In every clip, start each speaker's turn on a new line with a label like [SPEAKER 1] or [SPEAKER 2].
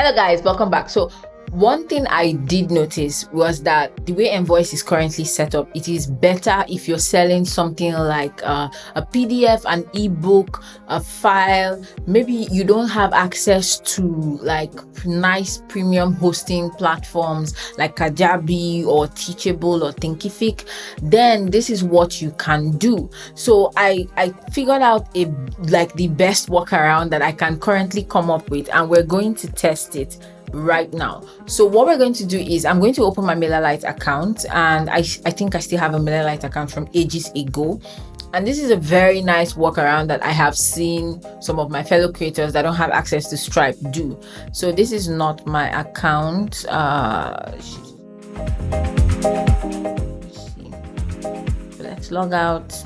[SPEAKER 1] Hello guys, welcome back. So one thing I did notice was that the way Envoice is currently set up, it is better if you're selling something like a PDF, an ebook, a file. Maybe you don't have access to like nice premium hosting platforms like Kajabi or Teachable or Thinkific. Then this is what you can do. So I figured out the best workaround that I can currently come up with, and we're going to test it right now. So what we're going to do is I'm going to open my MailerLite account, and I think I still have a MailerLite account from ages ago. And this is a very nice workaround that I have seen some of my fellow creators that don't have access to Stripe do. So this is not my account. Let's log out.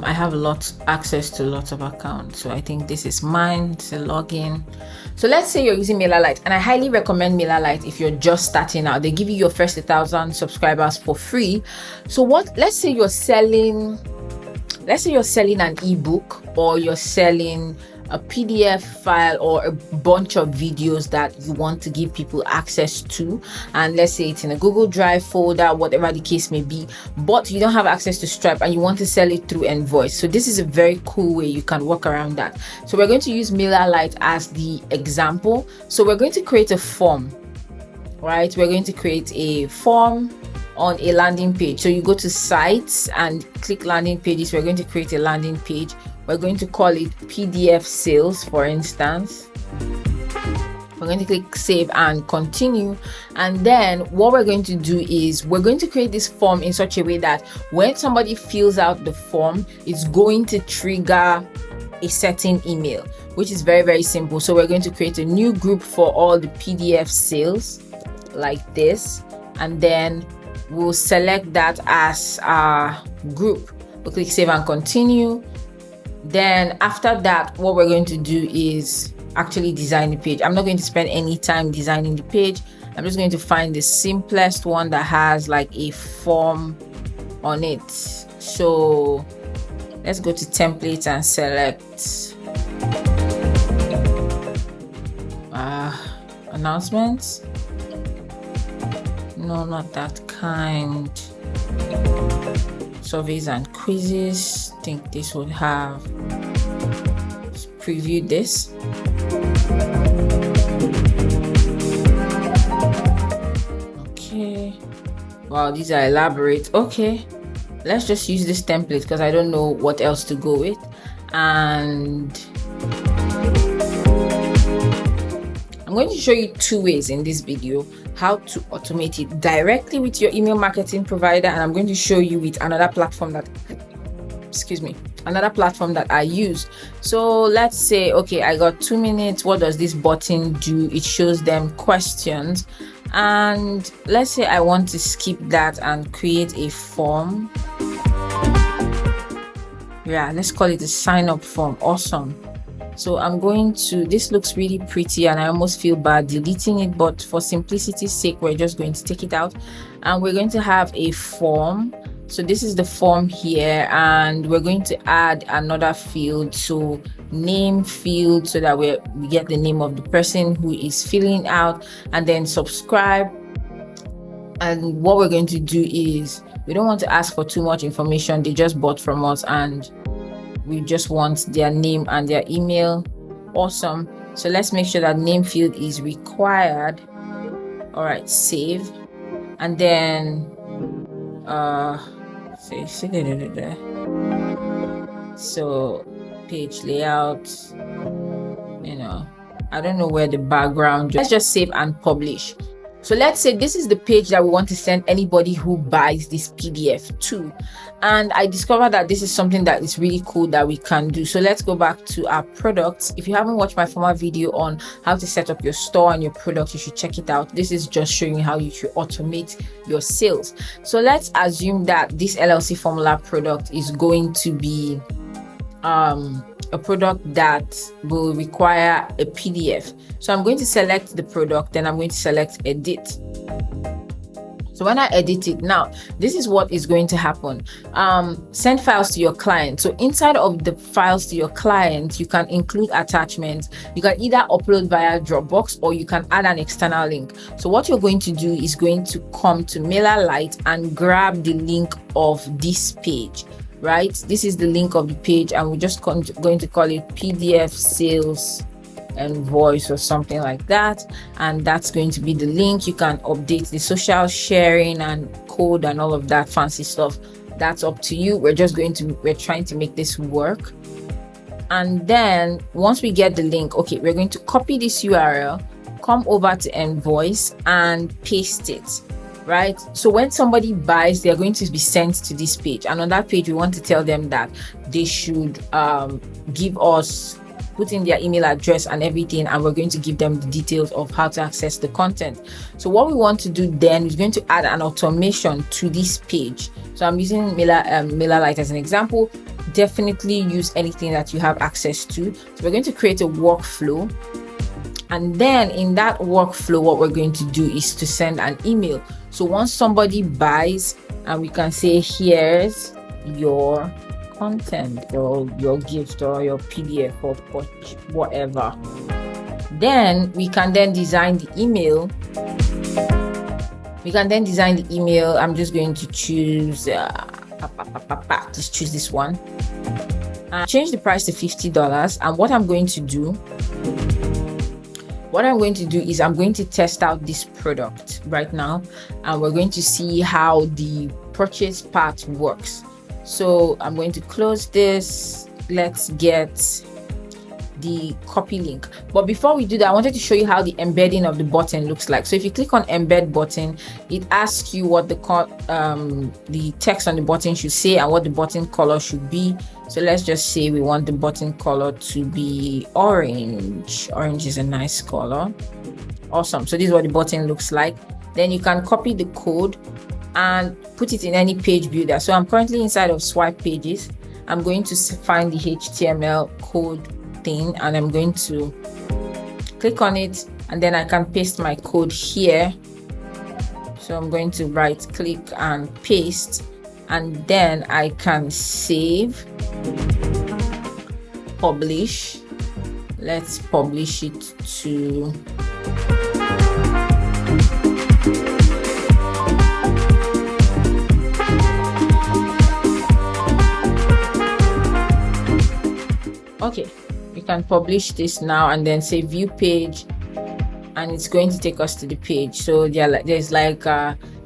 [SPEAKER 1] I have access to lots of accounts, so I think this is mine. It's a login. So let's say you're using MailerLite, and I highly recommend MailerLite if you're just starting out. They give you your first 1,000 subscribers for free. So let's say you're selling an ebook, or you're selling a PDF file or a bunch of videos that you want to give people access to, and let's say it's in a Google Drive folder, whatever the case may be, but you don't have access to Stripe and you want to sell it through Envoice. So this is a very cool way you can work around that. So we're going to use MailerLite as the example. So we're going to create a form, right? We're going to create a form on a landing page. So you go to sites and click landing pages. We're going to create a landing page. We're going to call it PDF sales, for instance. We're going to click save and continue. And then what we're going to do is we're going to create this form in such a way that when somebody fills out the form, it's going to trigger a certain email, which is very, very simple. So we're going to create a new group for all the PDF sales like this. And then we'll select that as our group. We'll click save and continue. Then after that, what we're going to do is actually design the page. I'm not going to spend any time designing the page. I'm just going to find the simplest one that has like a form on it. So let's go to templates and select announcements. No, not that kind. Surveys and quizzes. I think this would have. Let's preview this. Okay. Wow, these are elaborate. Okay, let's just use this template because I don't know what else to go with. And I'm going to show you two ways in this video how to automate it directly with your email marketing provider, and I'm going to show you with another platform that I use. So let's say, okay, I got 2 minutes. What does this button do? It shows them questions, and let's say I want to skip that and create a form. Yeah, let's call it a sign up form. Awesome. So I'm going to, this looks really pretty and I almost feel bad deleting it, but for simplicity's sake, we're just going to take it out, and we're going to have a form. So this is the form here, and we're going to add another field, so name field, so that we get the name of the person who is filling out, and then subscribe. And what we're going to do is we don't want to ask for too much information. They just bought from us and we just want their name and their email. Awesome. So let's make sure that name field is required. All right, save. And then so page layout, I don't know where the background. Let's just save and publish. So let's say this is the page that we want to send anybody who buys this PDF to. And I discovered that this is something that is really cool that we can do. So let's go back to our products. If you haven't watched my former video on how to set up your store and your products, you should check it out. This is just showing you how you should automate your sales. So let's assume that this LLC formula product is going to be a product that will require a PDF. So I'm going to select the product, then I'm going to select edit. So So when I edit it now, this is what is going to happen. Send files to your client. So inside of the files to your client, you can include attachments. You can either upload via Dropbox or you can add an external link. So what you're going to do is going to come to MailerLite and grab the link of this page, right? This is the link of the page, and we're just going to call it PDF sales Envoice or something like that, and that's going to be the link. You can update the social sharing and code and all of that fancy stuff. That's up to you. We're trying to make this work. And then once we get the link, okay, we're going to copy this URL, come over to Envoice and paste it, right? So when somebody buys, they're going to be sent to this page, and on that page we want to tell them that they should put in their email address and everything, and we're going to give them the details of how to access the content. So what we want to do then is going to add an automation to this page. So I'm using MailerLite as an example. Definitely use anything that you have access to. So we're going to create a workflow, and then in that workflow what we're going to do is to send an email. So once somebody buys, and we can say, here's your content or your gift or your PDF or whatever, then we can then design the email. I'm just going to choose just choose this one and change the price to $50. And what I'm going to do is I'm going to test out this product right now, and we're going to see how the purchase part works. So I'm going to close this. Let's get the copy link. But before we do that, I wanted to show you how the embedding of the button looks like. So if you click on embed button, it asks you what the text on the button should say and what the button color should be. So let's just say we want the button color to be orange. Orange is a nice color. Awesome. So this is what the button looks like. Then you can copy the code and put it in any page builder. So I'm currently inside of Swipe Pages. I'm going to find the HTML code thing, and I'm going to click on it, and then I can paste my code here. So I'm going to right click and paste, and then I can save, publish. Let's publish it to okay, we can publish this now and then say view page, and it's going to take us to the page. So there's like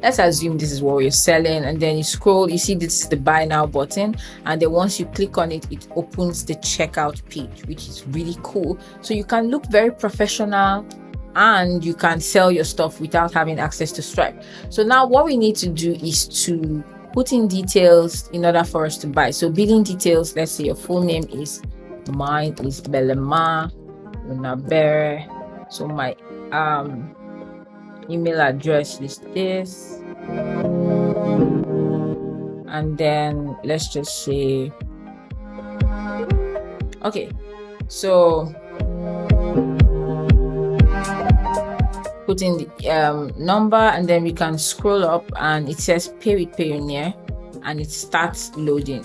[SPEAKER 1] let's assume this is what we're selling, and then you scroll, you see this is the buy now button, and then once you click on it, it opens the checkout page, which is really cool. So you can look very professional and you can sell your stuff without having access to Stripe. So now what we need to do is to put in details in order for us to buy. So billing details, let's say your full name is, mine is Belema Unabere. So my email address is this, and then let's just say, okay, so put in the number, and then we can scroll up and it says pay with Payoneer, and it starts loading.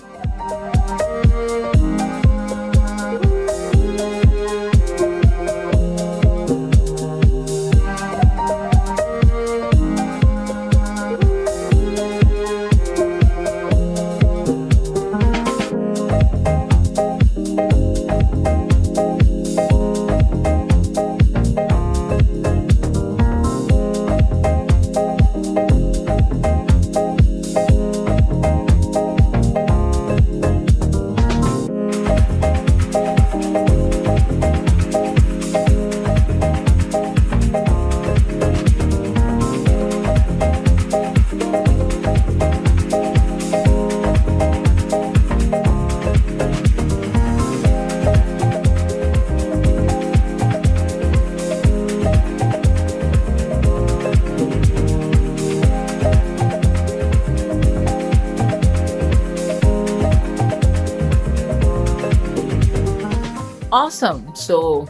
[SPEAKER 1] Awesome. So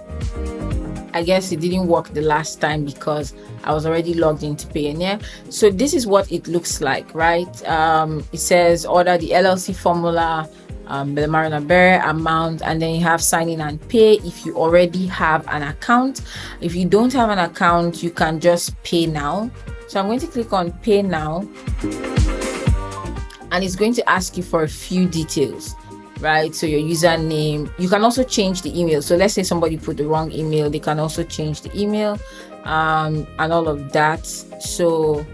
[SPEAKER 1] I guess it didn't work the last time because I was already logged into Payoneer. So this is what it looks like, right? It says order the LLC formula, Belema amount, and then you have sign in and pay if you already have an account. If you don't have an account, you can just pay now. So I'm going to click on pay now, and it's going to ask you for a few details, right? So your username, you can also change the email. So let's say somebody put the wrong email, they can also change the email, and all of that. So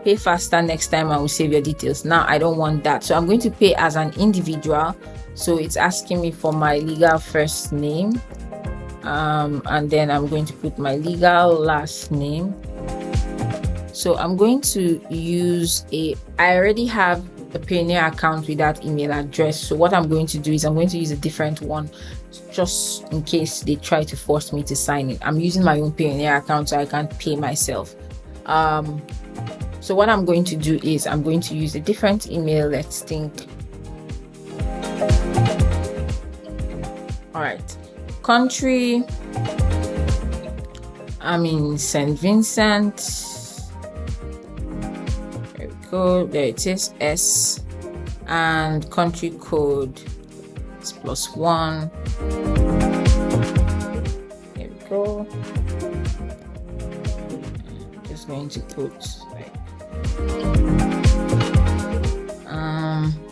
[SPEAKER 1] pay faster next time and we'll save your details. Now I don't want that, so I'm going to pay as an individual. So it's asking me for my legal first name, and then I'm going to put my legal last name. So I'm going to use I already have a Payoneer account with that email address. So what I'm going to do is I'm going to use a different one just in case they try to force me to sign in. I'm using my own Payoneer account so I can't pay myself. So what I'm going to do is I'm going to use a different email. Let's think. All right, country, I'm in St. Vincent. There we go. There it is, S, and country code is +1. There we go. I'm just going to put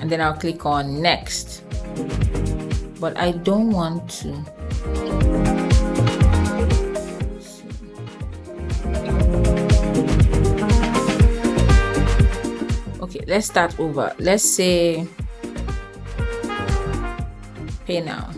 [SPEAKER 1] and then I'll click on next, but I don't want to. Okay, let's start over. Let's say pay now.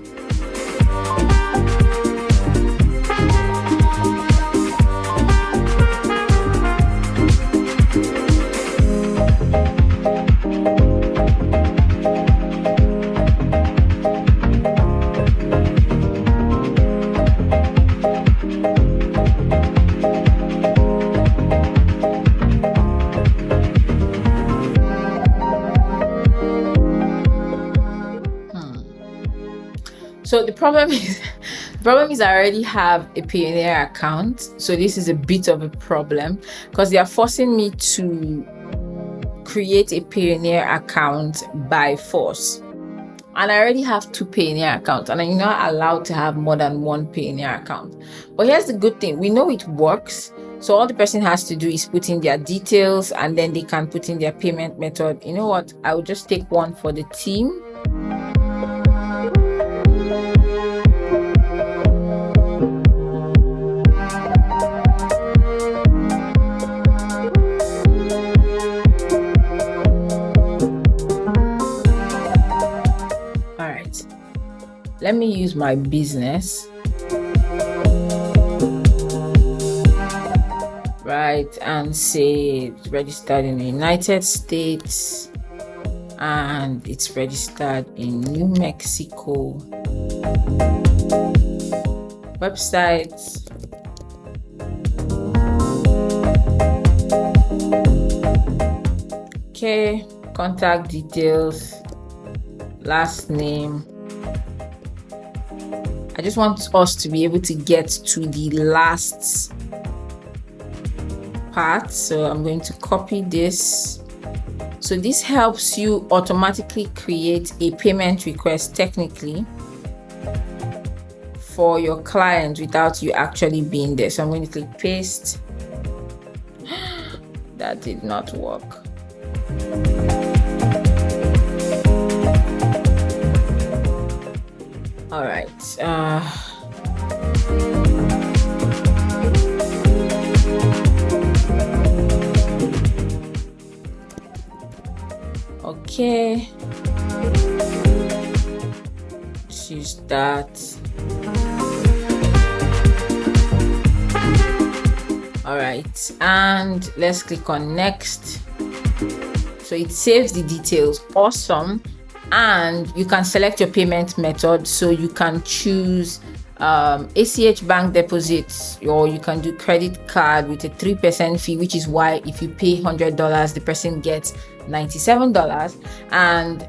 [SPEAKER 1] So the problem is I already have a Payoneer account. So this is a bit of a problem because they are forcing me to create a Payoneer account by force. And I already have 2 Payoneer accounts, and I'm not allowed to have more than 1 Payoneer account. But here's the good thing, we know it works. So all the person has to do is put in their details, and then they can put in their payment method. You know what? I will just take one for the team. Let me use my business, right, and say it's registered in the United States and it's registered in New Mexico. Website. Okay, contact details, last name. I just want us to be able to get to the last part. So I'm going to copy this. So this helps you automatically create a payment request technically for your client without you actually being there. So I'm going to click paste. That did not work. All right. Okay. Choose that. All right, and let's click on next. So it saves the details. Awesome. And you can select your payment method, so you can choose ACH bank deposits, or you can do credit card with a 3% fee, which is why if you pay $100, the person gets $97. And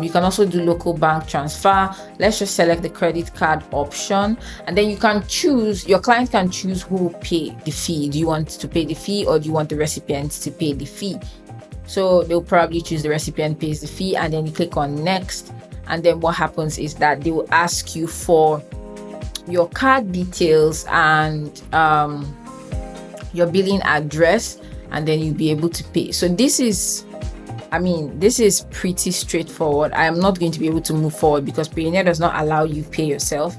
[SPEAKER 1] you can also do local bank transfer. Let's just select the credit card option, and then you can choose, your client can choose who will pay the fee. Do you want to pay the fee, or do you want the recipient to pay the fee? So they'll probably choose the recipient pays the fee, and then you click on next. And then what happens is that they will ask you for your card details and your billing address, and then you'll be able to pay. So this is pretty straightforward. I am not going to be able to move forward because Payoneer does not allow you pay yourself.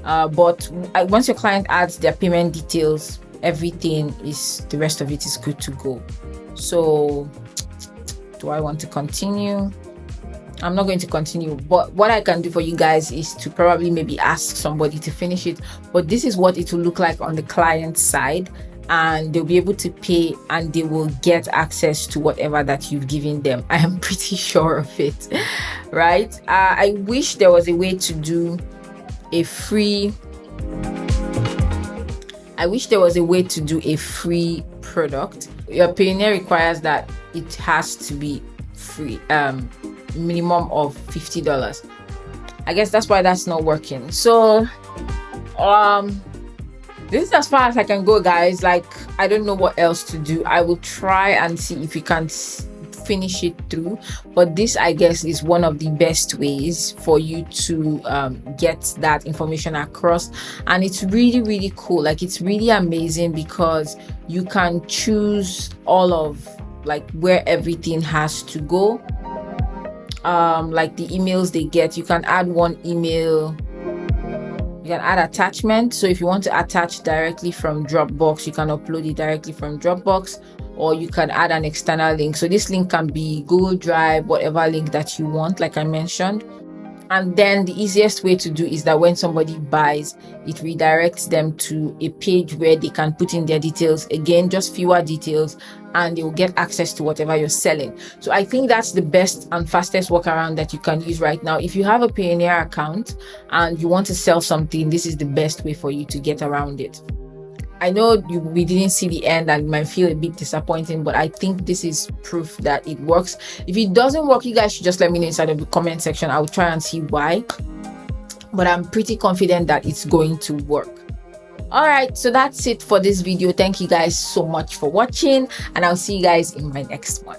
[SPEAKER 1] But once your client adds their payment details, the rest of it is good to go. So do I want to continue? I'm not going to continue, but what I can do for you guys is to probably maybe ask somebody to finish it. But this is what it will look like on the client side, and they'll be able to pay, and they will get access to whatever that you've given them. I am pretty sure of it, right? I wish there was a way to do a free product. Your Payoneer requires that it has to be free, minimum of $50. I guess that's why that's not working. So this is as far as I can go, guys. Like, I don't know what else to do. I will try and see if we can finish it through, but this, I guess, is one of the best ways for you to get that information across. And it's really, really cool. Like, it's really amazing because you can choose all of like where everything has to go. Like the emails they get, you can add one email, you can add attachment. So if you want to attach directly from Dropbox, you can upload it directly from Dropbox, or you can add an external link. So this link can be Google Drive, whatever link that you want, like I mentioned. And then the easiest way to do is that when somebody buys, it redirects them to a page where they can put in their details. Again, just fewer details, and they will get access to whatever you're selling. So I think that's the best and fastest workaround that you can use right now. If you have a Payoneer account and you want to sell something, this is the best way for you to get around it. I know we didn't see the end and it might feel a bit disappointing, but I think this is proof that it works. If it doesn't work, you guys should just let me know inside of the comment section. I will try and see why, but I'm pretty confident that it's going to work. All right, so that's it for this video. Thank you guys so much for watching, and I'll see you guys in my next one.